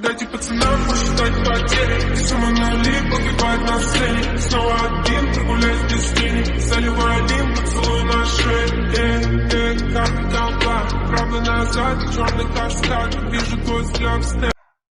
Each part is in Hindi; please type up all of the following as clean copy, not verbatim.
Дайте пацанам посчитать потери. Самонали погибает на сцене. Снова один прогуляюсь без тени. Заливаю один поцелуй на шее. Как толпа, правда назад, черный каскад. Вижу твой взгляд в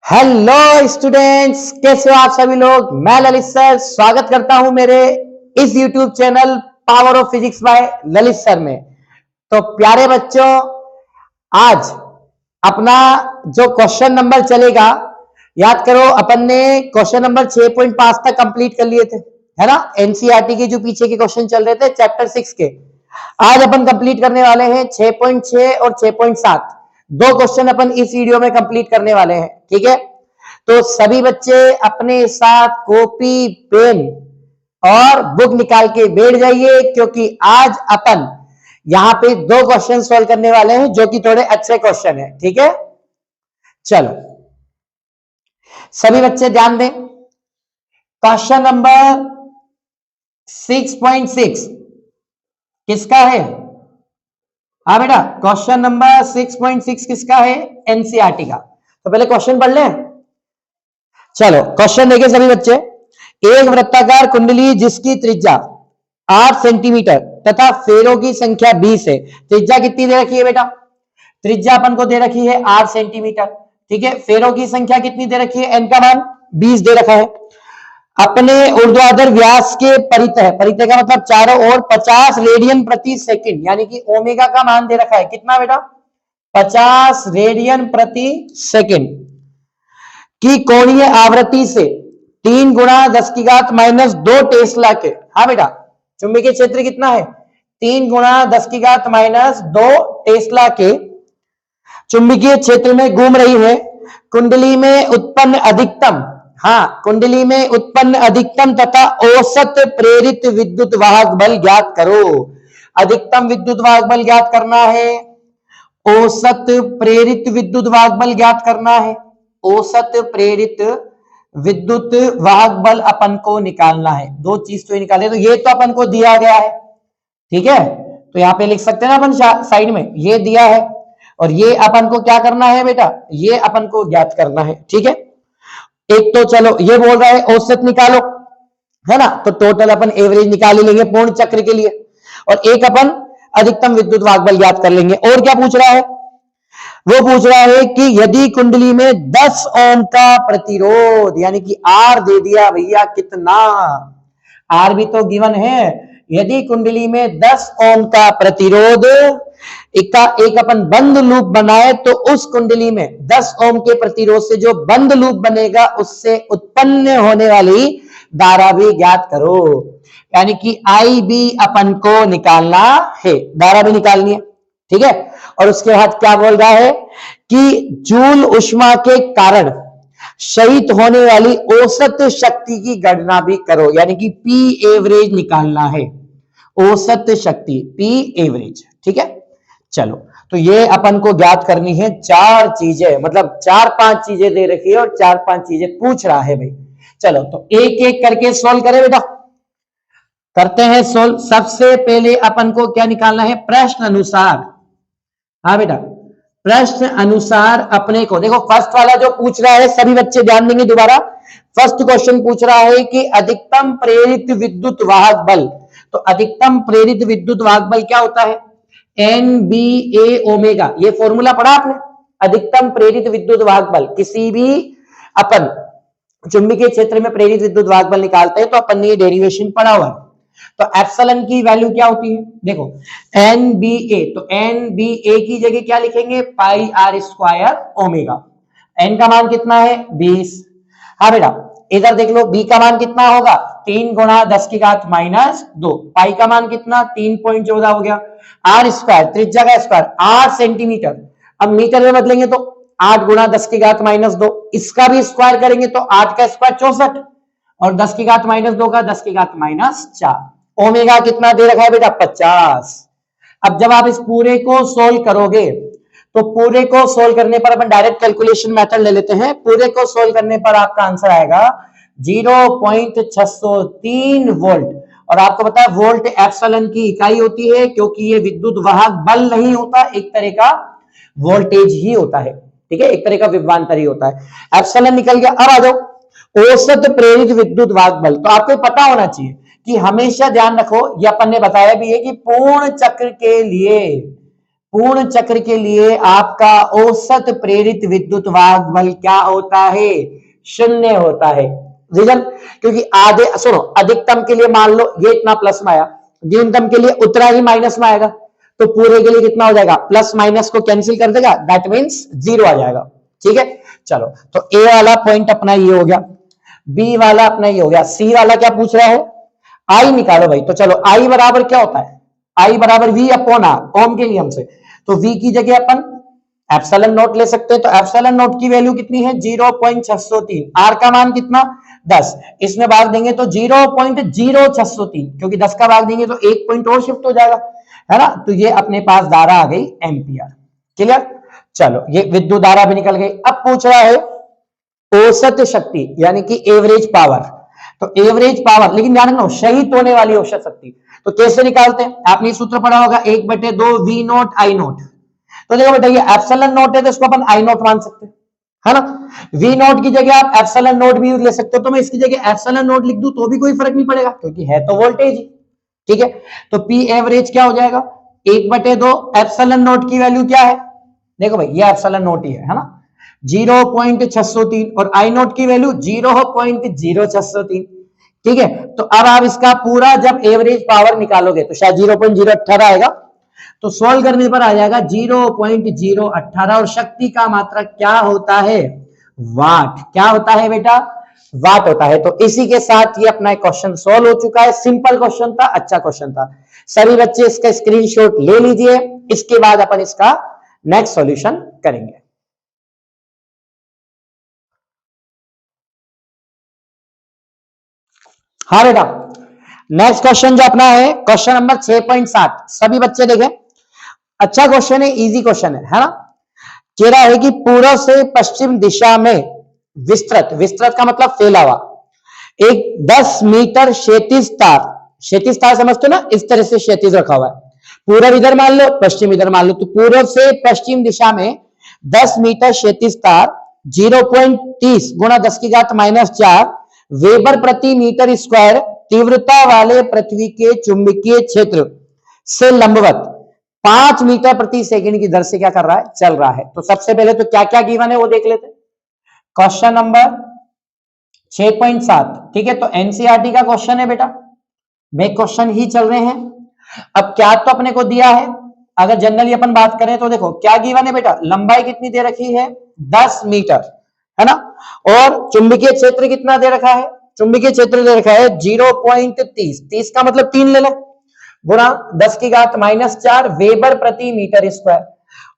हेलो स्टूडेंट्स, कैसे हो आप सभी लोग। मैं ललित सर स्वागत करता हूं मेरे इस YouTube channel power of physics bye Lalit sir में। तो प्यारे बच्चों, आज अपना जो क्वेश्चन नंबर चलेगा, याद करो अपन ने क्वेश्चन नंबर 6.5 तक कंप्लीट कर लिए थे, है ना। एनसीईआरटी के जो पीछे के क्वेश्चन चल रहे थे चैप्टर 6 के, आज अपन कंप्लीट करने वाले हैं 6.6 और 6.7। दो क्वेश्चन अपन इस वीडियो में कंप्लीट करने वाले हैं, ठीक है। तो सभी बच्चे अपने साथ कॉपी, पेन और बुक निकाल के बैठ जाइए, क्योंकि आज अपन यहां पे दो क्वेश्चन सॉल्व करने वाले हैं जो कि थोड़े अच्छे क्वेश्चन है, ठीक है। चलो सभी बच्चे ध्यान दें। क्वेश्चन नंबर 6.6 किसका है? हाँ बेटा, क्वेश्चन नंबर 6.6 किसका है? एनसीईआरटी का। तो पहले क्वेश्चन पढ़ लें। चलो क्वेश्चन देखिए सभी बच्चे। एक वृत्ताकार कुंडली जिसकी त्रिज्या 8 सेंटीमीटर तथा फेरों की संख्या 20 है। त्रिज्या कितनी दे रखी है बेटा? त्रिज्या अपन को दे रखी है 8 सेंटीमीटर, ठीक है। फेरों की संख्या कितनी दे रखी है? एन का मान 20 दे रखा है। अपने ऊर्ध्वाधर व्यास के परितः, परितः का मतलब चारों ओर 50 रेडियन प्रति सेकंड, यानी कि ओमेगा का मान दे रखा है कितना बेटा? 50 रेडियन प्रति सेकंड की कोणीय आवृत्ति से 3 गुणा 10 की घात -2 टेस्ला के, हाँ बेटा, चुंबकीय क्षेत्र कितना है? 3 गुणा 10 की घात -2 टेस्ला के चुंबकीय क्षेत्र में घूम रही है। कुंडली में उत्पन्न अधिकतम, हाँ, कुंडली में उत्पन्न अधिकतम तथा औसत प्रेरित विद्युत वाहक बल ज्ञात करो। अधिकतम विद्युत वाहक बल ज्ञात करना है, औसत प्रेरित विद्युत वाहक बल ज्ञात करना है। औसत प्रेरित विद्युत वाहक बल अपन को निकालना है। दो चीज तो निकाले, तो ये तो अपन को दिया गया है, ठीक है। तो यहां पे लिख सकते हैं ना अपन साइड में, ये दिया है और ये अपन को क्या करना है बेटा? ये अपन को ज्ञात करना है, ठीक है। एक तो चलो ये बोल रहा है औसत निकालो, है ना, तो टोटल अपन एवरेज निकाल ही लेंगे पूर्ण चक्र के लिए, और एक अपन अधिकतम विद्युत वाहक बल ज्ञात कर लेंगे। और क्या पूछ रहा है? वो पूछ रहा है कि यदि कुंडली में 10 ओम का प्रतिरोध, यानी कि आर दे दिया भैया, कितना आर भी तो गिवन है। यदि कुंडली में 10 ओम का प्रतिरोध एक अपन बंद लूप बनाए, तो उस कुंडली में 10 ओम के प्रतिरोध से जो बंद लूप बनेगा उससे उत्पन्न होने वाली धारा भी ज्ञात करो। यानी कि आई भी अपन को निकालना है, धारा भी निकालनी है, ठीक है। और उसके बाद क्या बोल रहा है कि जूल ऊष्मा के कारण शहीद होने वाली औसत शक्ति की गणना भी करो, यानी कि पी एवरेज निकालना है। औसत शक्ति पी एवरेज, ठीक है। चलो तो ये अपन को ज्ञात करनी है। 4 चीजें, मतलब 4-5 चीजें दे रखी है और 4-5 चीजें पूछ रहा है भाई। चलो तो एक एक करके सोल्व करें बेटा, करते हैं सोल्व। सबसे पहले अपन को क्या निकालना है? प्रश्न अनुसार, हाँ बेटा, प्रश्न अनुसार अपने को देखो। फर्स्ट वाला जो पूछ रहा है, सभी बच्चे ध्यान देंगे दोबारा। फर्स्ट क्वेश्चन पूछ रहा है कि अधिकतम प्रेरित विद्युत वाहक बल। तो अधिकतम प्रेरित विद्युत वाहक बल क्या होता है? NBA omega. ये फॉर्मूला पढ़ा आपने? अधिकतम प्रेरित विद्युत वाहक बल, किसी भी अपन चुंबकीय क्षेत्र में प्रेरित विद्युत वाहक बल निकालते हैं तो अपन ने ये डेरिवेशन पढ़ा हुआ है। तो एप्सिलॉन की वैल्यू क्या होती है? देखो NBA, तो NBA की जगह क्या लिखेंगे? पाई आर स्क्वायर ओमेगा। N का मान कितना है? 20। हाँ बेटा, इधर देख लो, B का मान कितना होगा? 3 गुणा 10 की घात -2। पाई का मान कितना? 3.14 हो गया। आर स्क्वायर, त्रिज्या का स्क्वायर 8 सेंटीमीटर। अब मीटर में बदलेंगे तो 8 गुणा 10 की घात -2। इसका भी स्क्वायर करेंगे तो 8 का स्क्वायर 64 और 10 की घात -2 का 10 की घात -4। ओमेगा कितना दे रखा है बेटा? 50। अब जब आप इस पूरे को सोल्व करोगे, तो पूरे को सोल्व करने पर अपन डायरेक्ट कैलकुलेशन मेथड ले लेते हैं। पूरे को सोल्व करने पर आपका आंसर आएगा 0.603 वोल्ट। और आपको पता है वोल्ट एप्सिलॉन की इकाई होती है, क्योंकि ये विद्युत वाहक बल नहीं होता, एक तरह का वोल्टेज ही होता है, ठीक है, एक तरह का विभवांतर ही होता है। एप्सिलॉन निकल गया। अब आ जाओ औसत प्रेरित विद्युत वाहक बल। तो आपको पता होना चाहिए कि हमेशा ध्यान रखो, ये अपन ने बताया भी है कि पूर्ण चक्र के लिए आपका औसत प्रेरित विद्युत वाहक बल क्या होता है? शून्य होता है। रीजन, क्योंकि आधे, सुनो, अधिकतम के लिए मान लो ये इतना प्लस में आया, न्यूनतम के लिए उतना ही माइनस में आएगा, तो पूरे के लिए कितना हो जाएगा? प्लस माइनस को कैंसिल कर देगा, दैट मीन्स 0 आ जाएगा। ठीक है, चलो, तो ए वाला पॉइंट अपना ये हो गया, बी वाला अपना ये हो गया। सी वाला क्या पूछ रहा है? आई निकालो भाई। तो चलो, आई बराबर क्या होता है? आई बराबर वी अपॉन आर, ओम के नियम से। तो वी की जगह अपन एप्सिलॉन नॉट ले सकते हैं। तो एप्सिलॉन नॉट की वैल्यू कितनी है? 0.603। आर का मान कितना? 10। इसमें भाग देंगे तो 0.0603, क्योंकि 10 का भाग देंगे तो 1 पॉइंट और शिफ्ट हो जाएगा, है ना। तो ये अपने पास धारा आ गई एम्पियर। क्लियर? चलो, ये विद्युत धारा भी निकल गई। अब पूछ रहा है औसत शक्ति, यानी कि एवरेज पावर। तो एवरेज पावर, लेकिन ध्यान रखना, शहीद होने वाली औसत शक्ति। तो कैसे निकालते हैं? आपने सूत्र पढ़ा होगा, 1/2 वी नॉट आई नॉट। तो देखो बेटा, ये एप्सिलॉन नॉट है तो इसको अपन आई नॉट मान सकते हैं, है ना। वी नॉट की जगह आप एप्सिलॉन नॉट भी ले सकते हो। तो मैं इसकी जगह एप्सिलॉन नॉट लिख दूं तो भी कोई फर्क नहीं पड़ेगा, क्योंकि है तो वोल्टेज ही। ठीक है, तो पी एवरेज क्या हो जाएगा? 1/2 एप्सिलॉन नॉट की वैल्यू क्या है? देखो भाई, ये एप्सिलॉन नॉट ही है ना, 0.603, और आई नॉट की वैल्यू 0.0603। ठीक है, तो अब आप इसका पूरा जब एवरेज पावर निकालोगे तो शायद 0.018 आएगा, तो सॉल्व करने पर आ जाएगा 0.018। और शक्ति का मात्रक क्या होता है? वाट। क्या होता है बेटा? वाट होता है। तो इसी के साथ ये अपना क्वेश्चन सॉल्व हो चुका है। सिंपल क्वेश्चन था, अच्छा क्वेश्चन था। सभी बच्चे इसका स्क्रीनशॉट ले लीजिए, इसके बाद अपन इसका नेक्स्ट सॉल्यूशन करेंगे। हाँ बेटा, नेक्स्ट क्वेश्चन जो अपना है क्वेश्चन नंबर 6.7। सभी बच्चे देखें, अच्छा क्वेश्चन है, इजी क्वेश्चन है ना। कह रहा है कि पूर्व से पश्चिम दिशा में विस्तृत, विस्तृत का मतलब फैला हुआ, एक 10 मीटर क्षैतिज तार, क्षैतिज तार समझते हो ना, इस तरह से क्षैतिज रखा हुआ है। पूर्व इधर मान लो, पश्चिम इधर मान लो, तो पूर्व से पश्चिम दिशा में 10 मीटर क्षैतिज तार 0.30 गुणा 10⁻⁻4 वेबर प्रति मीटर स्क्वायर तीव्रता वाले पृथ्वी के चुंबकीय क्षेत्र से लंबवत 5 मीटर प्रति सेकंड की दर से क्या कर रहा है? चल रहा है। तो सबसे पहले तो क्या क्या गिवन है वो देख लेते हैं। क्वेश्चन नंबर 6.7, ठीक है, तो एनसीईआरटी का क्वेश्चन है बेटा, बेक क्वेश्चन ही चल रहे हैं। अब क्या तो अपने को दिया है, अगर जनरली अपन बात करें तो देखो क्या गिवन है बेटा, लंबाई कितनी दे रखी है? 10 मीटर, है ना, और चुंबकीय क्षेत्र कितना दे रखा है? चुंबकीय क्षेत्र दे रखा है 0.30, 30 का मतलब 3 ले ले, गुणा 10⁻⁻4 वेबर प्रति मीटर स्क्वायर,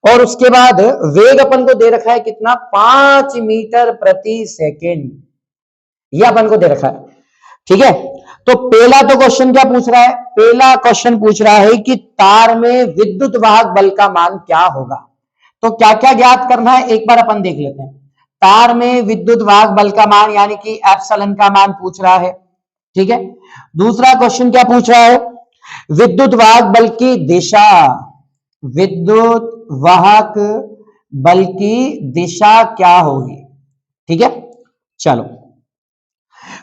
और उसके बाद वेग अपन को दे रखा है कितना? 5 मीटर प्रति सेकेंड, यह अपन को दे रखा है। ठीक है, तो पहला तो क्वेश्चन क्या पूछ रहा है? पहला क्वेश्चन पूछ रहा है कि तार में विद्युत वाहक बल का मान क्या होगा। तो क्या क्या ज्ञात करना है एक बार अपन देख लेते हैं। तार में विद्युत वाहक बल का मान यानी कि एप्सिलॉन का मान पूछ रहा है। ठीक है, दूसरा क्वेश्चन क्या पूछ रहा है? विद्युत वाहक बल की दिशा, विद्युत वाहक बल की दिशा क्या होगी। ठीक है, चलो,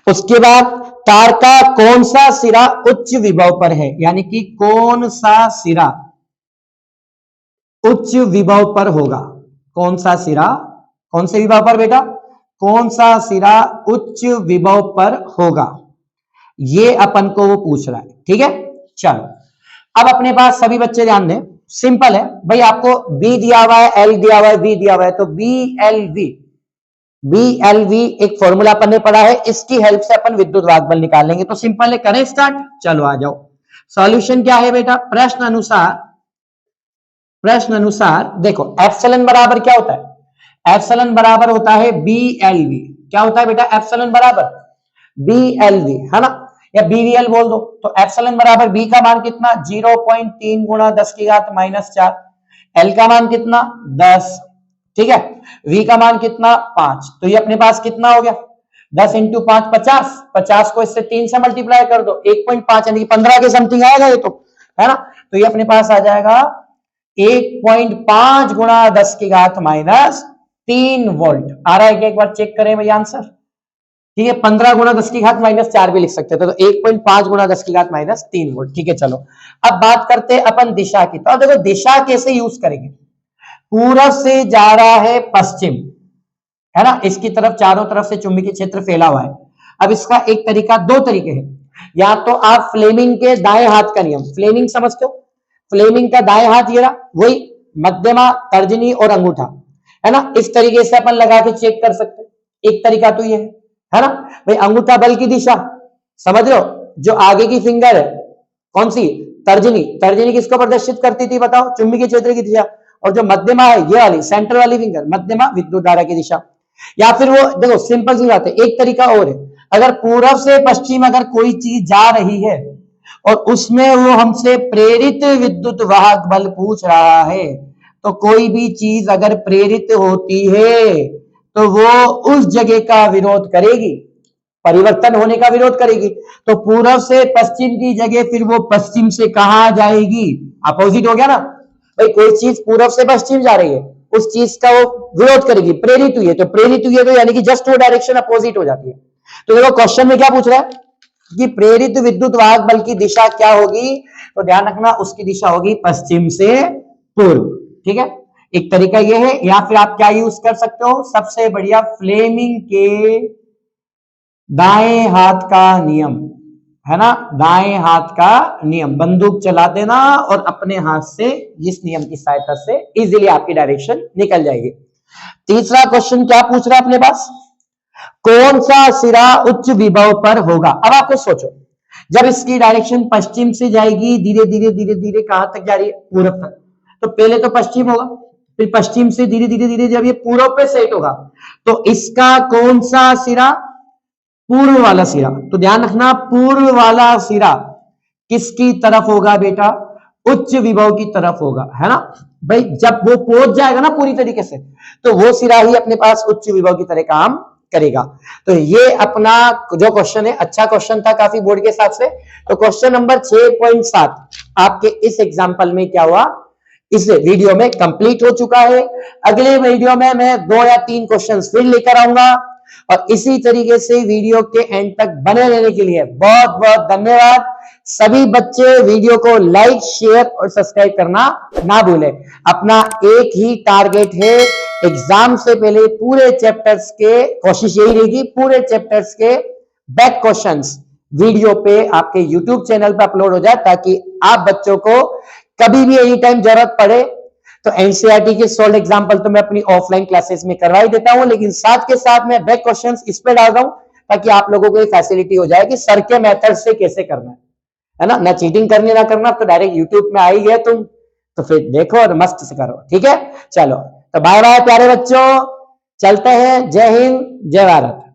उसके बाद तार का कौन सा सिरा उच्च विभव पर है, यानी कि कौन सा सिरा उच्च विभव पर होगा। कौन सा सिरा, कौन से विभव पर बेटा? कौन सा सिरा उच्च विभव पर होगा, ये अपन को वो पूछ रहा है। ठीक है, चलो, अब अपने पास सभी बच्चे ध्यान दें, सिंपल है भाई, आपको बी दिया हुआ है, एल दिया हुआ है, वी दिया हुआ है, तो बी एल वी एक फॉर्मूला अपन ने पढ़ा है, इसकी हेल्प से अपन विद्युत वाहक बल निकालेंगे। तो सिंपल है, करें स्टार्ट। चलो आ जाओ, सॉल्यूशन क्या है बेटा? प्रश्न अनुसार देखो, एप्सिलॉन बराबर क्या होता है? एप्सिलॉन बराबर होता है बी एल वी। क्या होता है बेटा? एप्सिलॉन बराबर बी एल वी, है ना, या बीवीएल बोल दो। तो एप्सिलॉन बराबर बी का मान कितना? 0.3 गुणा 10⁻⁻4, एल का मान कितना? 10, ठीक है, वी का मान कितना? 5। तो ये अपने पास कितना हो गया? 10 × 5 50, 50 को इससे 3 से मल्टीप्लाई कर दो, 1.5 यानी कि 15 के समथिंग आएगा ये, तो है ना। तो ये अपने पास आ जाएगा 1.5 गुणा 10⁻⁻4 3 वोल्ट आ रहा है क्या, एक बार चेक करें भाई आंसर। ठीक है, 15 गुणा 10 की घात -4 भी लिख सकते थे, तो 1.5 गुणा 10 की घात -3 वोल्ट। ठीक है, चलो अब बात करते हैं अपन दिशा की। तो अब देखो दिशा कैसे यूज करेंगे, पूरब से जा रहा है पश्चिम, है ना, इसकी तरफ चारों तरफ से चुंबकीय क्षेत्र फैला हुआ है। अब इसका एक तरीका, दो तरीके हैं, या तो आप फ्लेमिंग के दाएं हाथ का नियम, फ्लेमिंग समझते हो, फ्लेमिंग का दाएं हाथ ये रहा, वही मध्यमा, तर्जनी और अंगूठा, है ना, इस तरीके से अपन लगा के चेक कर सकते हैं। एक तरीका तो ये है ना भाई। अंगूठा बल की दिशा समझ लो, जो आगे की फिंगर है कौन सी, तर्जनी, तर्जनी किसको प्रदर्शित करती थी बताओ, चुंबकीय क्षेत्र की दिशा, और जो मध्यमा है ये वाली सेंटर वाली फिंगर, मध्यमा विद्युत धारा की दिशा। या फिर वो देखो सिंपल सी बात है, एक तरीका और है, अगर पूरब से पश्चिम अगर कोई चीज जा रही है और उसमें वो हमसे प्रेरित विद्युत वाहक बल पूछ रहा है, तो कोई भी चीज अगर प्रेरित होती है तो वो उस जगह का विरोध करेगी, परिवर्तन होने का विरोध करेगी। तो पूरब से पश्चिम की जगह फिर वो पश्चिम से कहां जाएगी, अपोजिट हो गया ना भाई। कोई चीज पूरब से पश्चिम जा रही है, उस चीज का वो विरोध करेगी, प्रेरित हुई है तो प्रेरित हुई है, तो यानी कि जस्ट वो डायरेक्शन अपोजिट हो जाती है। तो देखो क्वेश्चन में क्या पूछ रहा है कि प्रेरित विद्युत वाहक बल की दिशा क्या होगी, तो ध्यान रखना उसकी दिशा होगी पश्चिम से पूर्व। ठीक है, एक तरीका ये है, या फिर आप क्या यूज कर सकते हो, सबसे बढ़िया फ्लेमिंग के दाएं हाथ का नियम, है ना, दाएं हाथ का नियम, बंदूक चला देना और अपने हाथ से इस नियम की सहायता से इजीली आपकी डायरेक्शन निकल जाएगी। तीसरा क्वेश्चन क्या पूछ रहा है अपने पास, कौन सा सिरा उच्च विभव पर होगा। अब आपको सोचो, जब इसकी डायरेक्शन पश्चिम से जाएगी, धीरे धीरे धीरे धीरे कहां तक जा रही है, पूरब तक, तो पहले तो पश्चिम होगा, फिर पश्चिम से धीरे धीरे धीरे जब ये पूरब पे सेट होगा, तो इसका कौन सा सिरा, पूर्व वाला सिरा। तो ध्यान रखना पूर्व वाला सिरा किसकी तरफ होगा बेटा, उच्च विभव की तरफ होगा, है ना भाई। जब वो पहुंच जाएगा ना पूरी तरीके से, तो वो सिरा ही अपने पास उच्च विभव की तरह काम करेगा। तो ये अपना जो क्वेश्चन है, अच्छा क्वेश्चन था काफी बोर्ड के हिसाब से। तो क्वेश्चन नंबर 6.7 आपके इस एग्जाम्पल में क्या हुआ, इस वीडियो में कंप्लीट हो चुका है। अगले वीडियो में मैं 2 या 3 क्वेश्चन फिर लेकर आऊंगा, और इसी तरीके से वीडियो के एंड तक बने रहने के लिए बहुत बहुत धन्यवाद। सभी बच्चे वीडियो को लाइक, शेयर और सब्सक्राइब करना ना भूलें। अपना एक ही टारगेट है, एग्जाम से पहले पूरे चैप्टर्स के, कोशिश यही रहेगी पूरे चैप्टर्स के बैक क्वेश्चंस वीडियो पे आपके यूट्यूब चैनल पे अपलोड हो जाए, ताकि आप बच्चों को कभी भी एनी टाइम जरूरत पड़े तो एनसीईआरटी के सोल्व एग्जाम्पल तो मैं अपनी ऑफलाइन क्लासेस में करवा ही देता हूं, लेकिन साथ के साथ मैं बैक क्वेश्चंस इस पे डाल रहा हूं, ताकि आप लोगों को फैसिलिटी हो जाए कि सर के मेथड से कैसे करना है ना चीटिंग करनी ना करना। तो डायरेक्ट यूट्यूब में आई गए तुम, तो फिर देखो और मस्त से करो। ठीक है, चलो तो बाय बाय प्यारे बच्चों, चलते हैं। जय हिंद, जय भारत।